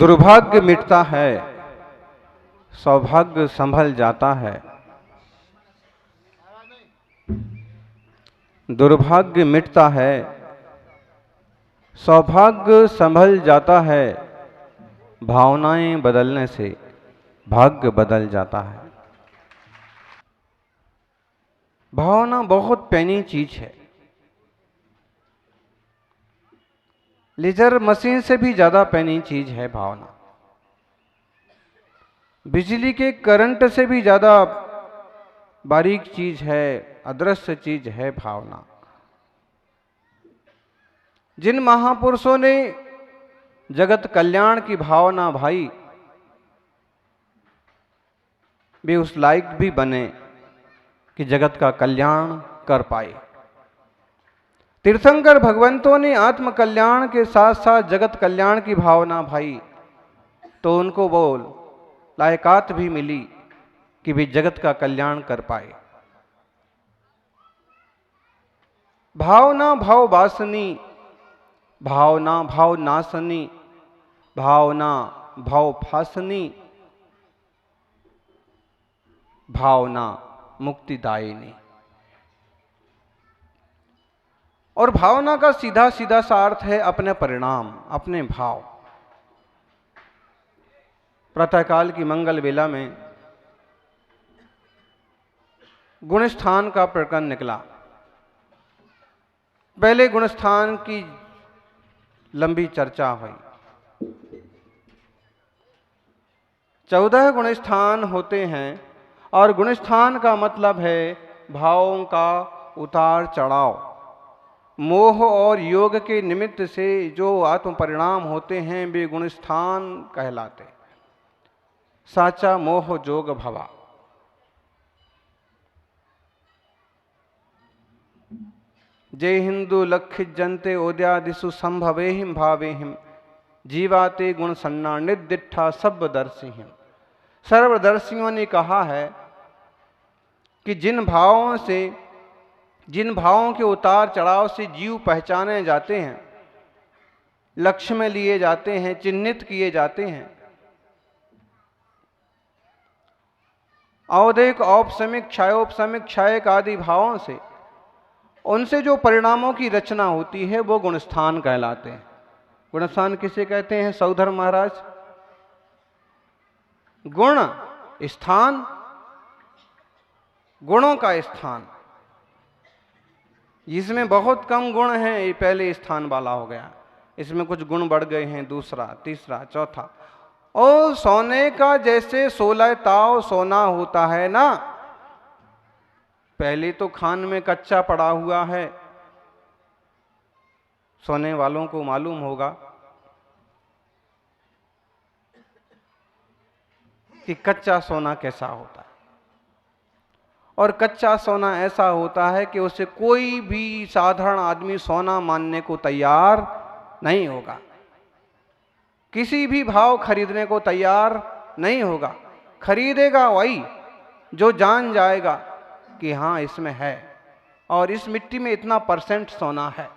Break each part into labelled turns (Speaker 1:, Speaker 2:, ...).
Speaker 1: दुर्भाग्य मिटता है, सौभाग्य संभल जाता है। दुर्भाग्य मिटता है, सौभाग्य संभल जाता है। भावनाएं बदलने से भाग्य बदल जाता है। भावना बहुत पैनी चीज है। लेजर मशीन से भी ज्यादा पैनी चीज है भावना। बिजली के करंट से भी ज्यादा बारीक चीज है, अदृश्य चीज है भावना। जिन महापुरुषों ने जगत कल्याण की भावना भाई, वे उस लायक भी बने कि जगत का कल्याण कर पाए। तीर्थंकर भगवंतों ने आत्म कल्याण के साथ साथ जगत कल्याण की भावना भाई, तो उनको वो लायकात भी मिली कि वे जगत का कल्याण कर पाए। भावना भाव वासनी, भावना भाव नासनी, भावना भाव फासनी, भावना मुक्तिदायिनी। और भावना का सीधा सीधा सा अर्थ है अपने परिणाम, अपने भाव। प्रातःकाल की मंगल वेला में गुणस्थान का प्रकरण निकला। पहले गुणस्थान की लंबी चर्चा हुई। 14 गुणस्थान होते हैं और गुणस्थान का मतलब है भावों का उतार चढ़ाव। मोह और योग के निमित्त से जो आत्म परिणाम होते हैं वे गुणस्थान कहलाते। साचा मोह जोग भवा। जय हिंदू लक्षित जनते ओद्यादिशु संभवेहिम भावेहिम जीवाते गुण सन्ना निदिठा सर्वदर्शिहिम। सर्वदर्शियों ने कहा है कि जिन भावों के उतार चढ़ाव से जीव पहचाने जाते हैं, लक्ष्य में लिए जाते हैं, चिन्हित किए जाते हैं, औदैक औपसमिक क्षयोपसमिक क्षयक आदि भावों से उनसे जो परिणामों की रचना होती है वो गुणस्थान कहलाते हैं। गुणस्थान किसे कहते हैं सौधर महाराज? गुण स्थान, गुणों का स्थान। इसमें बहुत कम गुण हैं, ये पहले स्थान वाला हो गया। इसमें कुछ गुण बढ़ गए हैं, दूसरा, तीसरा, चौथा। और सोने का जैसे 16 ताव सोना होता है ना, पहले तो खान में कच्चा पड़ा हुआ है, सोने वालों को मालूम होगा कि कच्चा सोना कैसा होता है। और कच्चा सोना ऐसा होता है कि उसे कोई भी साधारण आदमी सोना मानने को तैयार नहीं होगा, किसी भी भाव खरीदने को तैयार नहीं होगा। खरीदेगा वही जो जान जाएगा कि हाँ इसमें है, और इस मिट्टी में इतना % सोना है।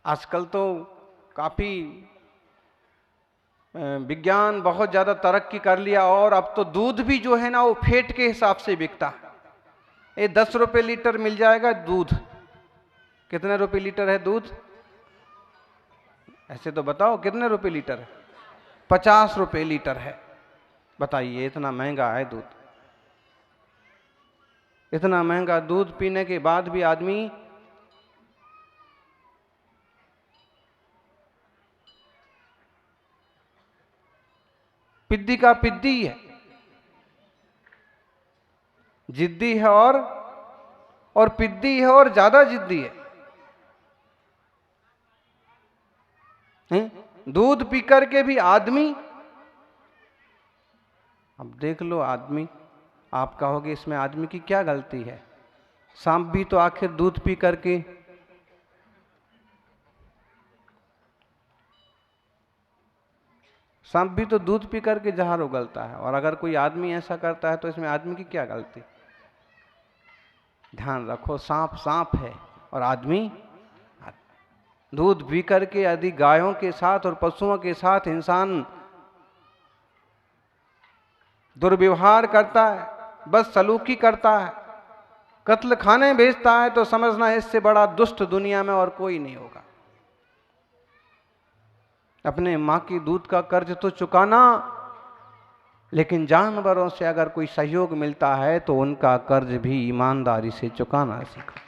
Speaker 1: आजकल तो काफी विज्ञान बहुत ज्यादा तरक्की कर लिया, और अब तो दूध भी जो है ना वो फेट के हिसाब से बिकता है। ये 10 रुपए लीटर मिल जाएगा दूध। कितने रुपए लीटर है दूध? ऐसे तो बताओ कितने रुपए लीटर है? 50 रुपए लीटर है। बताइए इतना महंगा है दूध। इतना महंगा दूध पीने के बाद भी आदमी पिद्दी का पिद्दी है, जिद्दी है, और पिद्दी है, और ज्यादा जिद्दी है। दूध पी करके भी आदमी, अब देख लो आदमी, आप कहोगे इसमें आदमी की क्या गलती है? सांप भी तो आखिर दूध पी करके सांप भी तो दूध पी करके जहर उगलता है, और अगर कोई आदमी ऐसा करता है तो इसमें आदमी की क्या गलती? ध्यान रखो, सांप सांप है, और आदमी दूध पी करके यदि गायों के साथ और पशुओं के साथ इंसान दुर्व्यवहार करता है, बदसलूकी करता है, कत्ल खाने भेजता है, तो समझना इससे बड़ा दुष्ट दुनिया में और कोई नहीं होगा। अपने मां की दूध का कर्ज तो चुकाना, लेकिन जानवरों से अगर कोई सहयोग मिलता है तो उनका कर्ज भी ईमानदारी से चुकाना सीखो।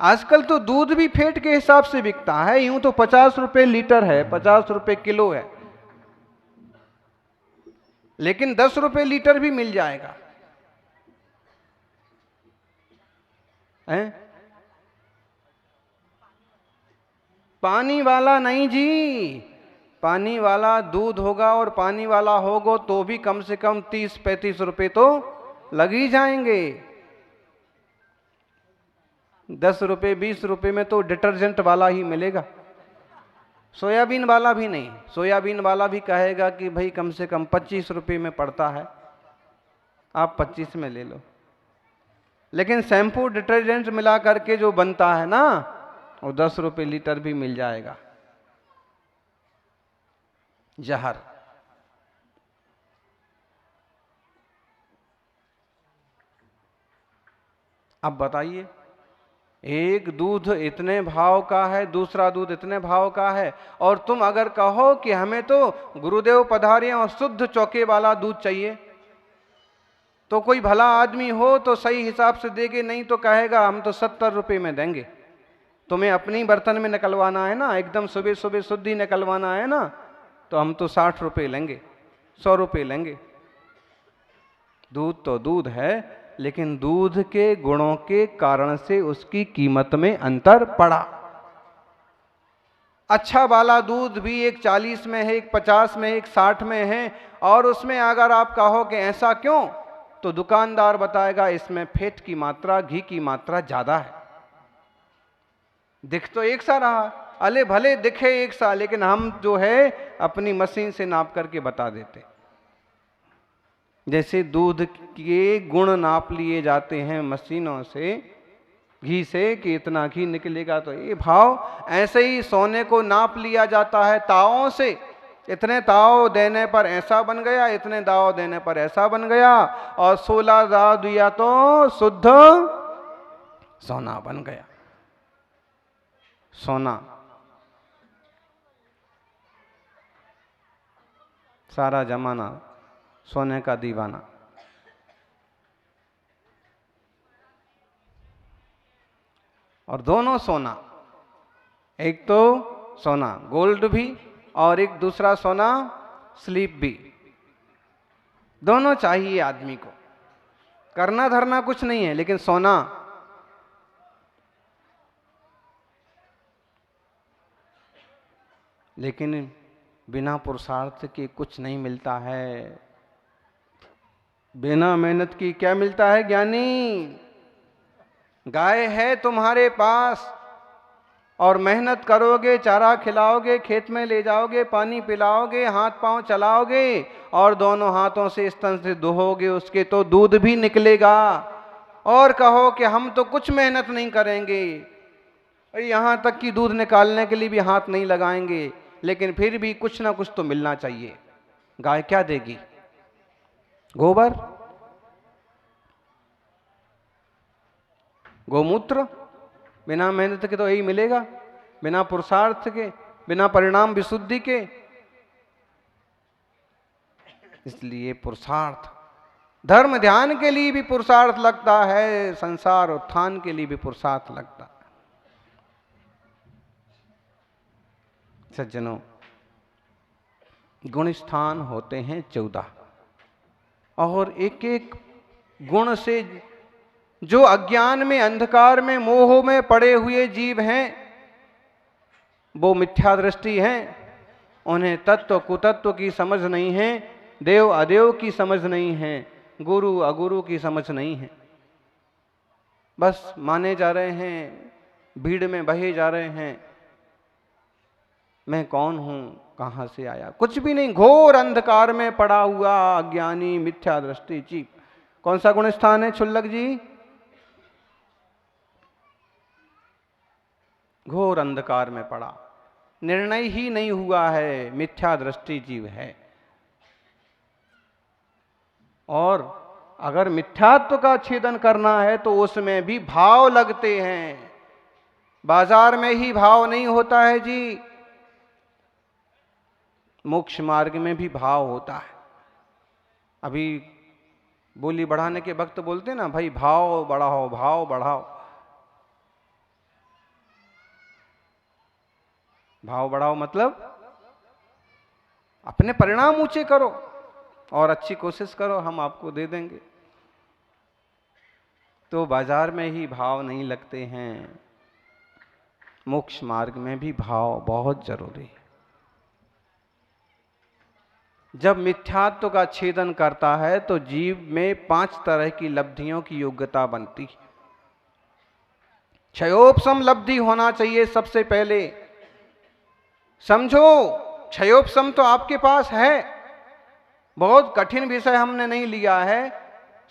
Speaker 1: आजकल तो दूध भी फेट के हिसाब से बिकता है। यूं तो 50 रुपए लीटर है, 50 रुपए किलो है, लेकिन 10 रुपए लीटर भी मिल जाएगा है? पानी वाला नहीं जी, पानी वाला दूध होगा और पानी वाला होगा तो भी कम से कम 30-35 रुपए तो लग ही जाएंगे। 10 रुपए 20 रुपए में तो डिटर्जेंट वाला ही मिलेगा, सोयाबीन वाला भी नहीं। सोयाबीन वाला भी कहेगा कि भाई कम से कम 25 रुपए में पड़ता है, आप 25 में ले लो। लेकिन शैम्पू डिटर्जेंट मिला करके जो बनता है ना, वो 10 रुपए लीटर भी मिल जाएगा। जहर। अब बताइए, एक दूध इतने भाव का है, दूसरा दूध इतने भाव का है, और तुम अगर कहो कि हमें तो गुरुदेव पधारे और शुद्ध चौके वाला दूध चाहिए, तो कोई भला आदमी हो तो सही हिसाब से देगे, नहीं तो कहेगा हम तो 70 रुपए में देंगे। तुम्हें अपनी बर्तन में निकलवाना है ना, एकदम सुबह सुबह शुद्धि निकलवाना है ना, तो हम तो 60 रुपए लेंगे, 100 रुपए लेंगे। दूध तो दूध है, लेकिन दूध के गुणों के कारण से उसकी कीमत में अंतर पड़ा। अच्छा वाला दूध भी एक 40 में है, एक 50 में है, एक 60 में है, और उसमें अगर आप कहो कि ऐसा क्यों, तो दुकानदार बताएगा इसमें फैट की मात्रा, घी की मात्रा ज्यादा है। दिख तो एक सा रहा, अले भले दिखे एक सा, लेकिन हम जो है अपनी मशीन से नाप करके बता देते। जैसे दूध के गुण नाप लिए जाते हैं मशीनों से, घी से, कि इतना घी निकलेगा तो ये भाव, ऐसे ही सोने को नाप लिया जाता है तावों से। इतने ताव देने पर ऐसा बन गया, इतने दाव देने पर ऐसा बन गया, और 16 दाव दिया तो शुद्ध सोना बन गया। सोना, सारा जमाना सोने का दीवाना। और दोनों सोना, एक तो सोना गोल्ड भी, और एक दूसरा सोना स्लीप भी। दोनों चाहिए आदमी को, करना धरना कुछ नहीं है, लेकिन सोना। लेकिन बिना पुरुषार्थ के कुछ नहीं मिलता है। बिना मेहनत की क्या मिलता है ज्ञानी? गाय है तुम्हारे पास, और मेहनत करोगे, चारा खिलाओगे, खेत में ले जाओगे, पानी पिलाओगे, हाथ पांव चलाओगे, और दोनों हाथों से स्तन से दुहोगे उसके, तो दूध भी निकलेगा। और कहो कि हम तो कुछ मेहनत नहीं करेंगे, यहां तक कि दूध निकालने के लिए भी हाथ नहीं लगाएंगे, लेकिन फिर भी कुछ ना कुछ तो मिलना चाहिए। गाय क्या देगी? गोबर, गोमूत्र। बिना मेहनत के तो यही मिलेगा, बिना पुरुषार्थ के, बिना परिणाम विशुद्धि के। इसलिए पुरुषार्थ, धर्म ध्यान के लिए भी पुरुषार्थ लगता है, संसार उत्थान के लिए भी पुरुषार्थ लगता है। सज्जनों, गुण स्थान होते हैं 14, और एक एक गुण से जो अज्ञान में, अंधकार में, मोह में पड़े हुए जीव हैं, वो मिथ्या दृष्टि हैं। उन्हें तत्व कुतत्व की समझ नहीं है, देव अदेव की समझ नहीं है, गुरु अगुरु की समझ नहीं है। बस माने जा रहे हैं, भीड़ में बहे जा रहे हैं। मैं कौन हूं, कहां से आया? कुछ भी नहीं, घोर अंधकार में पड़ा हुआ अज्ञानी मिथ्या दृष्टि जीव। कौन सा गुण स्थान है छुल्लक जी? घोर अंधकार में पड़ा, निर्णय ही नहीं हुआ है, मिथ्या दृष्टि जीव है। और अगर मिथ्यात्व का छेदन करना है तो उसमें भी भाव लगते हैं। बाजार में ही भाव नहीं होता है जी, मोक्ष मार्ग में भी भाव होता है। अभी बोली बढ़ाने के वक्त बोलते हैं ना, भाई भाव बढ़ाओ, भाव बढ़ाओ। भाव बढ़ाओ मतलब अपने परिणाम ऊंचे करो और अच्छी कोशिश करो, हम आपको दे देंगे। तो बाजार में ही भाव नहीं लगते हैं, मोक्ष मार्ग में भी भाव बहुत जरूरी है। जब मिथ्यात्व का छेदन करता है तो जीव में 5 तरह की लब्धियों की योग्यता बनती है। क्षयोपशम लब्धि होना चाहिए सबसे पहले। समझो, क्षयोपशम तो आपके पास है। बहुत कठिन विषय हमने नहीं लिया है,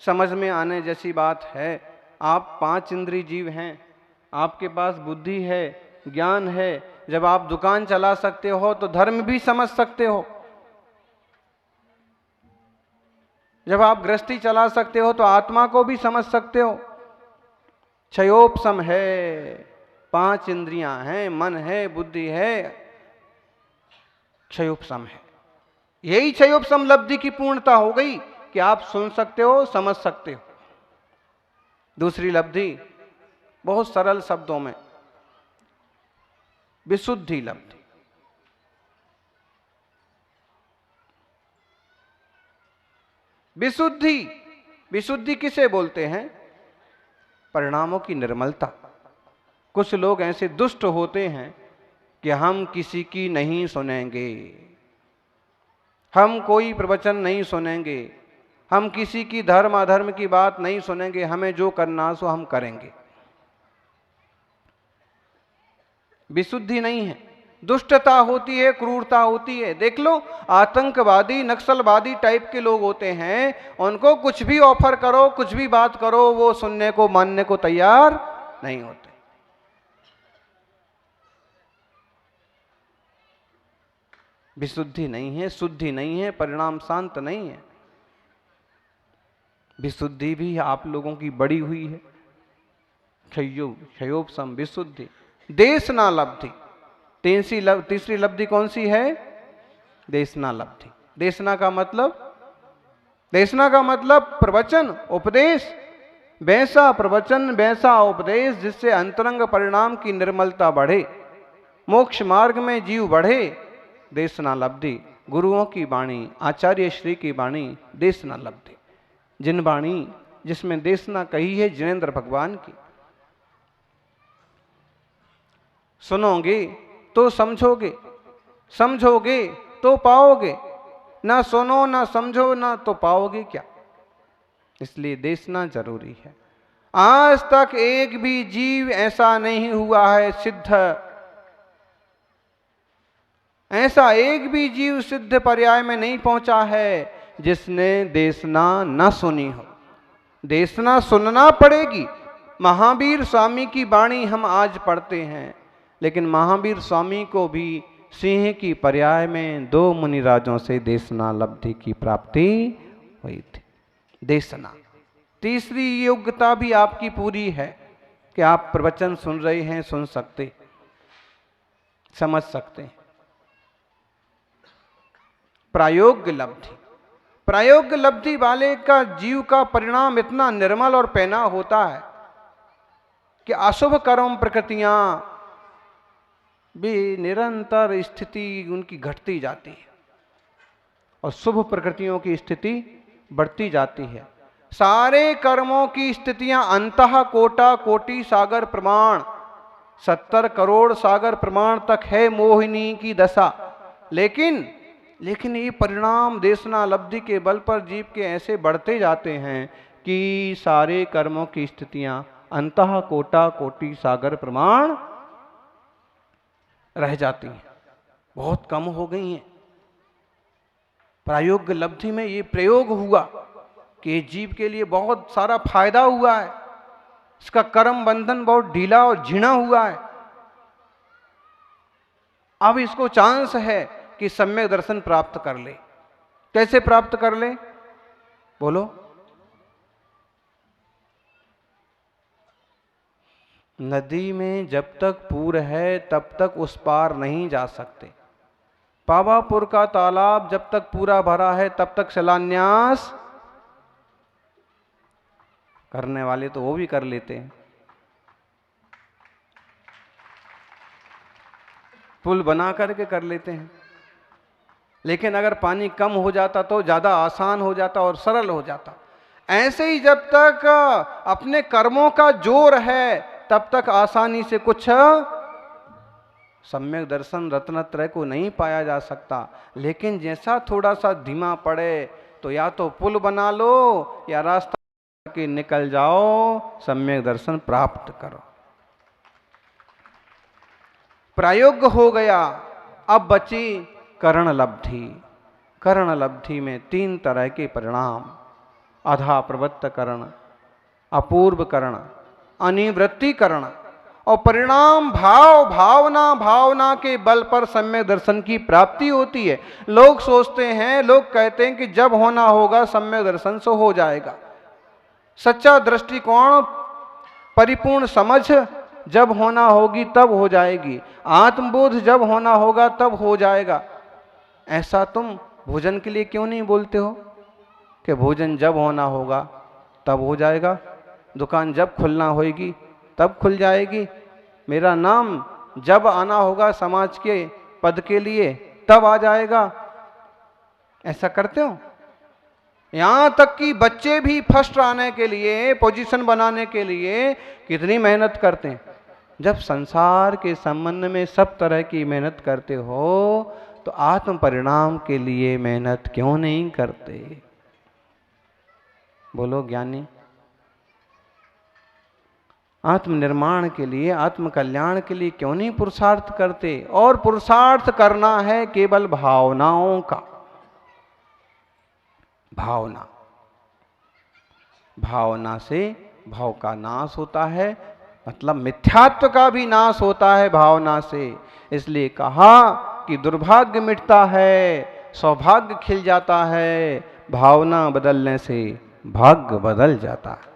Speaker 1: समझ में आने जैसी बात है। आप 5 इंद्रिय जीव हैं, आपके पास बुद्धि है, ज्ञान है। जब आप दुकान चला सकते हो तो धर्म भी समझ सकते हो। जब आप गृहस्थी चला सकते हो तो आत्मा को भी समझ सकते हो। क्षयोपशम है, 5 इंद्रियां हैं, मन है, बुद्धि है, क्षयोपशम है। यही क्षयोपशम लब्धि की पूर्णता हो गई कि आप सुन सकते हो, समझ सकते हो। दूसरी लब्धि बहुत सरल शब्दों में, विशुद्धि लब्धि। विशुद्धि, विशुद्धि किसे बोलते हैं? परिणामों की निर्मलता। कुछ लोग ऐसे दुष्ट होते हैं कि हम किसी की नहीं सुनेंगे, हम कोई प्रवचन नहीं सुनेंगे, हम किसी की धर्म अधर्म की बात नहीं सुनेंगे, हमें जो करना सो हम करेंगे। विशुद्धि नहीं है, दुष्टता होती है, क्रूरता होती है। देख लो, आतंकवादी नक्सलवादी टाइप के लोग होते हैं, उनको कुछ भी ऑफर करो, कुछ भी बात करो, वो सुनने को मानने को तैयार नहीं होते। विशुद्धि नहीं है, शुद्धि नहीं है, परिणाम शांत नहीं है। विशुद्धि भी आप लोगों की बड़ी हुई है। क्षयोपशम विशुद्धि। देशना लब्धि, तीसरी लब्धि कौन सी है? देशना लब्धि। देशना का मतलब, देशना का मतलब प्रवचन, उपदेश। वैसा प्रवचन, वैसा उपदेश जिससे अंतरंग परिणाम की निर्मलता बढ़े, मोक्ष मार्ग में जीव बढ़े। देशना लब्धि, गुरुओं की वाणी, आचार्य श्री की वाणी, देशना लब्धि। जिन वाणी जिसमें देशना कही है जिनेंद्र भगवान की, सुनोगे तो समझोगे, समझोगे तो पाओगे, ना सुनो ना समझो ना तो पाओगे क्या। इसलिए देशना जरूरी है। आज तक एक भी जीव ऐसा नहीं हुआ है सिद्ध, ऐसा एक भी जीव सिद्ध पर्याय में नहीं पहुंचा है जिसने देशना न सुनी हो। देशना सुनना पड़ेगी। महावीर स्वामी की वाणी हम आज पढ़ते हैं, लेकिन महावीर स्वामी को भी सिंह की पर्याय में 2 मुनिराजों से देशना लब्धि की प्राप्ति हुई थी। देशना। तीसरी योग्यता भी आपकी पूरी है कि आप प्रवचन सुन रहे हैं, सुन सकते, समझ सकते हैं। प्रायोग्य लब्धि। प्रायोग्य लब्धि वाले का जीव का परिणाम इतना निर्मल और पैना होता है कि अशुभ कर्म प्रकृतियां भी निरंतर स्थिति उनकी घटती जाती है और शुभ प्रकृतियों की स्थिति बढ़ती जाती है। सारे कर्मों की स्थितियां अंतः कोटा कोटि सागर प्रमाण, 70 करोड़ सागर प्रमाण तक है मोहिनी की दशा। लेकिन ये परिणाम देशना लब्धि के बल पर जीव के ऐसे बढ़ते जाते हैं कि सारे कर्मों की स्थितियां अंतः कोटा कोटि सागर प्रमाण रह जाती हैं। बहुत कम हो गई हैं। प्रायोगिक लब्धि में ये प्रयोग हुआ कि जीव के लिए बहुत सारा फायदा हुआ है, इसका कर्म बंधन बहुत ढीला और झीणा हुआ है। अब इसको चांस है कि सम्यक दर्शन प्राप्त कर ले। कैसे प्राप्त कर ले? बोलो। नदी में जब तक पूर है तब तक उस पार नहीं जा सकते। पावापुर का तालाब जब तक पूरा भरा है तब तक शिलान्यास करने वाले तो वो भी कर लेते हैं, पुल बना करके कर लेते हैं। लेकिन अगर पानी कम हो जाता तो ज़्यादा आसान हो जाता और सरल हो जाता। ऐसे ही जब तक अपने कर्मों का जोर है तब तक आसानी से कुछ सम्यक दर्शन रत्नत्रय को नहीं पाया जा सकता। लेकिन जैसा थोड़ा सा धीमा पड़े तो या तो पुल बना लो या रास्ता के निकल जाओ, सम्यक दर्शन प्राप्त करो। प्रायोग्य हो गया। अब बची करण लब्धि। करण लब्धि में 3 तरह के परिणाम, अधा प्रवृत्त करण, अपूर्व करण, अनिवृत्ति करण। और परिणाम भाव भावना, भावना के बल पर सम्यक दर्शन की प्राप्ति होती है। लोग सोचते हैं, लोग कहते हैं कि जब होना होगा सम्यक दर्शन से हो जाएगा। सच्चा दृष्टिकोण, परिपूर्ण समझ जब होना होगी तब हो जाएगी, आत्मबोध जब होना होगा तब हो जाएगा। ऐसा तुम भोजन के लिए क्यों नहीं बोलते हो कि भोजन जब होना होगा तब हो जाएगा, दुकान जब खुलना होगी तब खुल जाएगी, मेरा नाम जब आना होगा समाज के पद के लिए तब आ जाएगा। ऐसा करते हो? यहां तक कि बच्चे भी फर्स्ट आने के लिए, पोजीशन बनाने के लिए कितनी मेहनत करते हैं। जब संसार के संबंध में सब तरह की मेहनत करते हो तो आत्म परिणाम के लिए मेहनत क्यों नहीं करते? बोलो ज्ञानी। आत्मनिर्माण के लिए, आत्म कल्याण के लिए क्यों नहीं पुरुषार्थ करते? और पुरुषार्थ करना है केवल भावनाओं का। भावना, भावना से भाव का नाश होता है, मतलब मिथ्यात्व का भी नाश होता है भावना से। इसलिए कहा कि दुर्भाग्य मिटता है, सौभाग्य खिल जाता है, भावना बदलने से भाग्य बदल जाता है।